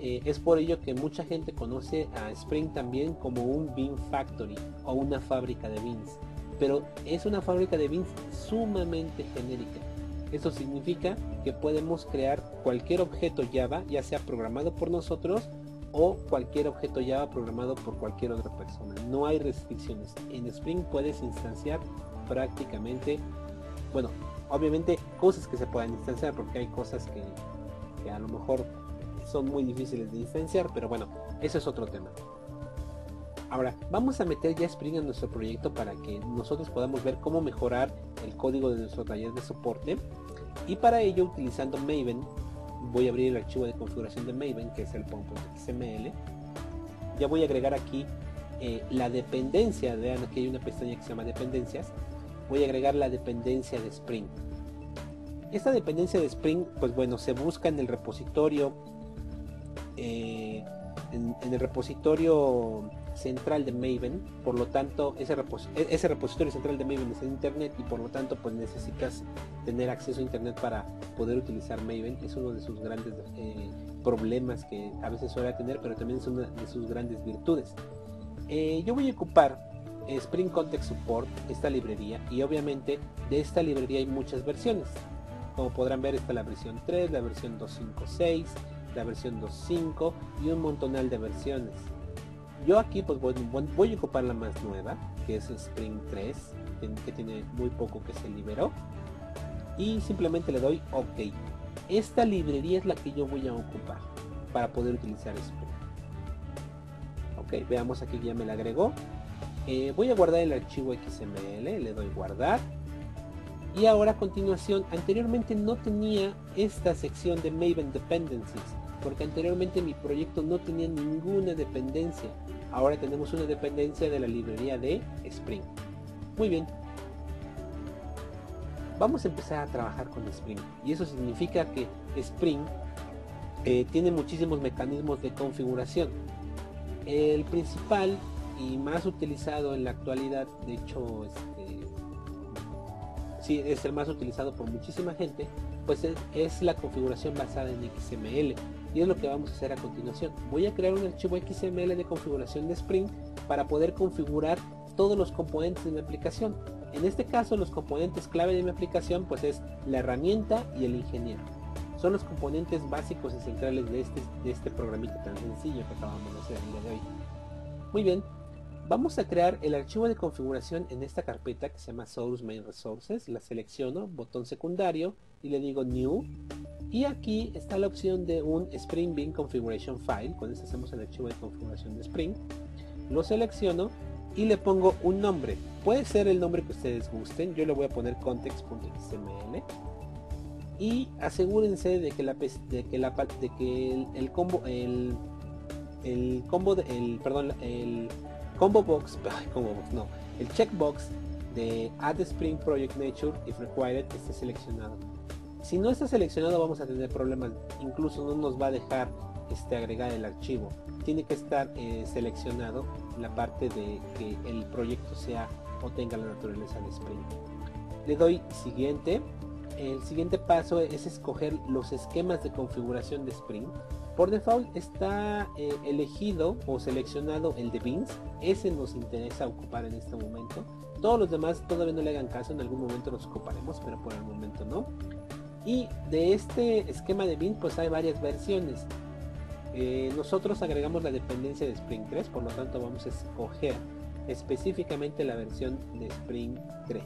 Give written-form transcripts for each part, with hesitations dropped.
Es por ello que mucha gente conoce a Spring también como un Bean Factory o una fábrica de beans, pero es una fábrica de beans sumamente genérica. Eso significa que podemos crear cualquier objeto Java, ya sea programado por nosotros o cualquier objeto Java programado por cualquier otra persona. No hay restricciones. En Spring puedes instanciar prácticamente, bueno, obviamente cosas que se puedan instanciar, porque hay cosas que a lo mejor son muy difíciles de instanciar, pero bueno, eso es otro tema. Ahora, vamos a meter ya Spring en nuestro proyecto para que nosotros podamos ver cómo mejorar el código de nuestro taller de soporte. Y para ello, utilizando Maven, voy a abrir el archivo de configuración de Maven, que es el pom.xml. Ya voy a agregar aquí la dependencia. Vean, aquí hay una pestaña que se llama dependencias. Voy a agregar la dependencia de Spring. Esta dependencia de Spring, pues bueno, se busca en el repositorio en el repositorio central de Maven. Por lo tanto, ese repositorio central de Maven es en internet, y por lo tanto pues necesitas tener acceso a internet para poder utilizar Maven. Es uno de sus grandes problemas que a veces suele tener, pero también es una de sus grandes virtudes. Yo voy a ocupar Spring Context Support, esta librería, y obviamente de esta librería hay muchas versiones. Como podrán ver, está la versión 3, la versión 2.5.6, la versión 2.5 y un montonal de versiones. Yo aquí pues voy a ocupar la más nueva, que es Spring 3, que tiene muy poco que se liberó, y simplemente le doy OK. Esta librería es la que yo voy a ocupar para poder utilizar Spring. Ok, veamos aquí que ya me la agregó. Voy a guardar el archivo XML, le doy guardar. Y ahora a continuación, anteriormente no tenía esta sección de Maven Dependencies, porque anteriormente mi proyecto no tenía ninguna dependencia. Ahora tenemos una dependencia de la librería de Spring. Muy bien. Vamos a empezar a trabajar con Spring. Y eso significa que Spring tiene muchísimos mecanismos de configuración. El principal y más utilizado en la actualidad, de hecho, sí, es el más utilizado por muchísima gente, pues es la configuración basada en XML, y es lo que vamos a hacer a continuación. Voy a crear un archivo XML de configuración de Spring para poder configurar todos los componentes de mi aplicación. En este caso, los componentes clave de mi aplicación pues es la herramienta y el ingeniero. Son los componentes básicos y centrales de este programita tan sencillo que acabamos de hacer el día de hoy. Muy bien. Vamos a crear el archivo de configuración en esta carpeta que se llama Source Main Resources. La selecciono, botón secundario, y le digo New. Y aquí está la opción de un Spring Bean Configuration File. Con esto hacemos el archivo de configuración de Spring. Lo selecciono y le pongo un nombre. Puede ser el nombre que ustedes gusten. Yo le voy a poner context.xml. Y asegúrense de que el checkbox de Add Spring Project Nature if required esté seleccionado. Si no está seleccionado vamos a tener problemas, incluso no nos va a dejar agregar el archivo. Tiene que estar seleccionado la parte de que el proyecto sea o tenga la naturaleza de Spring. Le doy siguiente. El siguiente paso es escoger los esquemas de configuración de Spring. Por default está elegido o seleccionado el de Beans. Ese nos interesa ocupar en este momento. Todos los demás todavía no le hagan caso, en algún momento los ocuparemos, pero por el momento no. Y de este esquema de Beans pues hay varias versiones. Nosotros agregamos la dependencia de Spring 3, por lo tanto vamos a escoger específicamente la versión de Spring 3.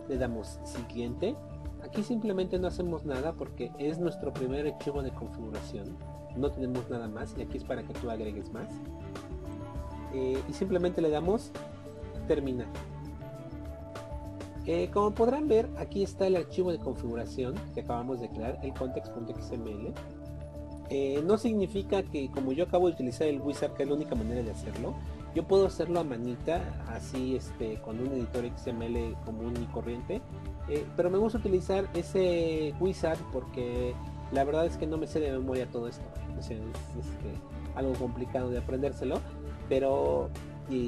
Le damos siguiente. Aquí simplemente no hacemos nada porque es nuestro primer archivo de configuración. No tenemos nada más, y aquí es para que tú agregues más. Y simplemente le damos terminar. Como podrán ver, aquí está el archivo de configuración que acabamos de crear, el context.xml. No significa que como yo acabo de utilizar el wizard, que es la única manera de hacerlo, yo puedo hacerlo a manita, así con un editor XML común y corriente. Pero me gusta utilizar ese wizard porque la verdad es que no me sé de memoria todo esto. O sea, es algo complicado de aprendérselo, pero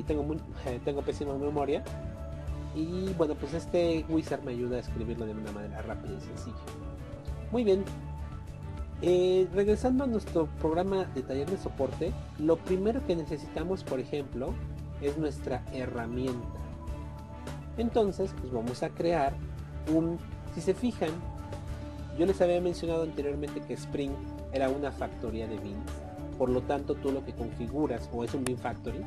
tengo pésima memoria. Y bueno, pues este wizard me ayuda a escribirlo de una manera rápida y sencilla. Muy bien. Regresando a nuestro programa de taller de soporte, lo primero que necesitamos, por ejemplo, es nuestra herramienta. Entonces, pues vamos a crear si se fijan, yo les había mencionado anteriormente que Spring era una factoría de beans. Por lo tanto, tú lo que configuras, o es un bean factory,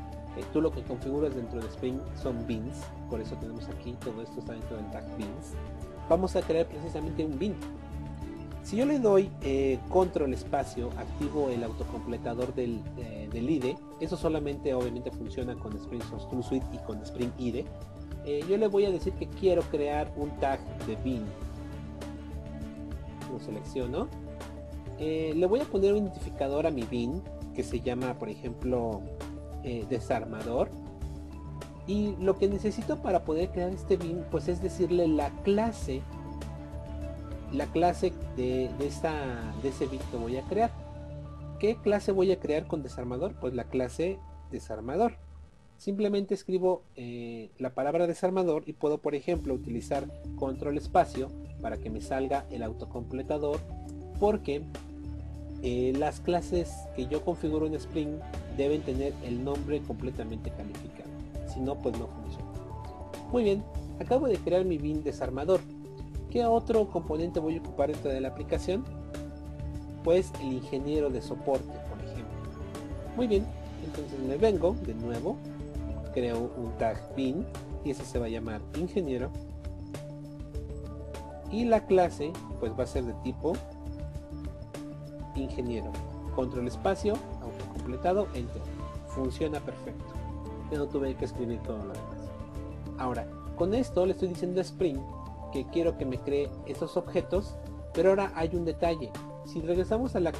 tú lo que configuras dentro de Spring son beans. Por eso tenemos aquí, todo esto está dentro del tag beans. Vamos a crear precisamente un bean. Si yo le doy control espacio, activo el autocompletador del IDE. Eso solamente obviamente funciona con Spring Source Tool Suite y con Spring IDE. Yo le voy a decir que quiero crear un tag de bean. Lo selecciono. Le voy a poner un identificador a mi bean que se llama, por ejemplo, desarmador. Y lo que necesito para poder crear este bean, pues es decirle la clase de ese bean que voy a crear. ¿Qué clase voy a crear con desarmador? Pues la clase desarmador. Simplemente escribo la palabra desarmador y puedo, por ejemplo, utilizar control espacio para que me salga el autocompletador, porque las clases que yo configuro en Spring deben tener el nombre completamente calificado. Si no, pues no funciona. Muy bien, acabo de crear mi bean desarmador. ¿Qué otro componente voy a ocupar dentro de la aplicación? Pues el ingeniero de soporte, por ejemplo. Muy bien, entonces me vengo de nuevo, creo un tag bean y ese se va a llamar ingeniero. Y la clase pues va a ser de tipo ingeniero. Control espacio, autocompletado, enter. Funciona perfecto. Ya no tuve que escribir todo lo demás. Ahora, con esto le estoy diciendo a Spring que quiero que me cree esos objetos, pero ahora hay un detalle. Si regresamos a la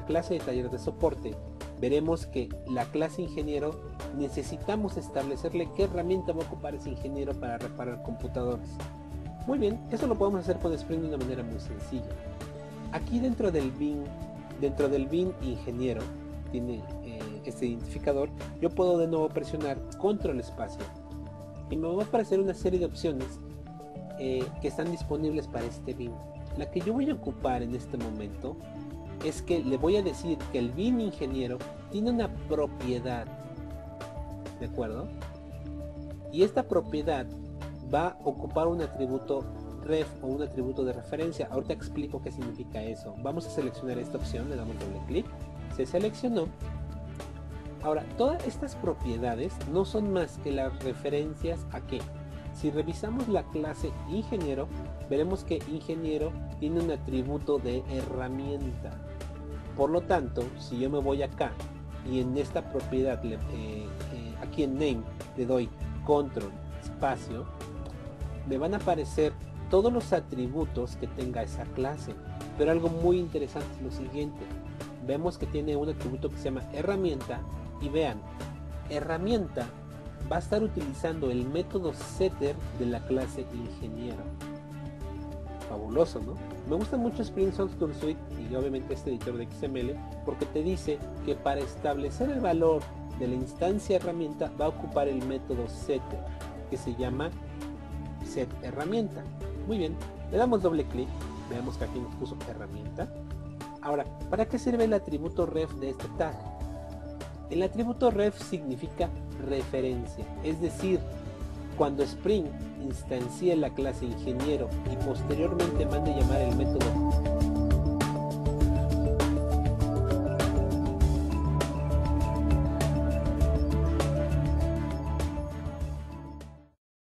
clase de taller de soporte, veremos que la clase ingeniero necesitamos establecerle qué herramienta va a ocupar ese ingeniero para reparar computadores. Muy bien, eso lo podemos hacer con Spring de una manera muy sencilla. Aquí dentro del bean ingeniero, tiene este identificador, yo puedo de nuevo presionar control espacio y me va a aparecer una serie de opciones que están disponibles para este bean. La que yo voy a ocupar en este momento es que le voy a decir que el bean ingeniero tiene una propiedad, ¿de acuerdo? Y esta propiedad va a ocupar un atributo ref o un atributo de referencia. Ahorita explico qué significa eso. Vamos a seleccionar esta opción, le damos doble clic, se seleccionó. Ahora, todas estas propiedades no son más que las referencias a qué. Si revisamos la clase ingeniero, veremos que ingeniero tiene un atributo de herramienta. Por lo tanto, si yo me voy acá y en esta propiedad, aquí en name, le doy control espacio, me van a aparecer todos los atributos que tenga esa clase. Pero algo muy interesante es lo siguiente. Vemos que tiene un atributo que se llama herramienta y vean, herramienta va a estar utilizando el método setter de la clase ingeniero. Fabuloso, ¿no? Me gusta mucho Spring Source Tool Suite y obviamente este editor de XML porque te dice que para establecer el valor de la instancia herramienta va a ocupar el método setter que se llama set herramienta. Muy bien, le damos doble clic, veamos que aquí nos puso herramienta. Ahora, ¿para qué sirve el atributo ref de este tag? El atributo ref significa referencia, es decir, cuando Spring instancie la clase ingeniero y posteriormente mande llamar el método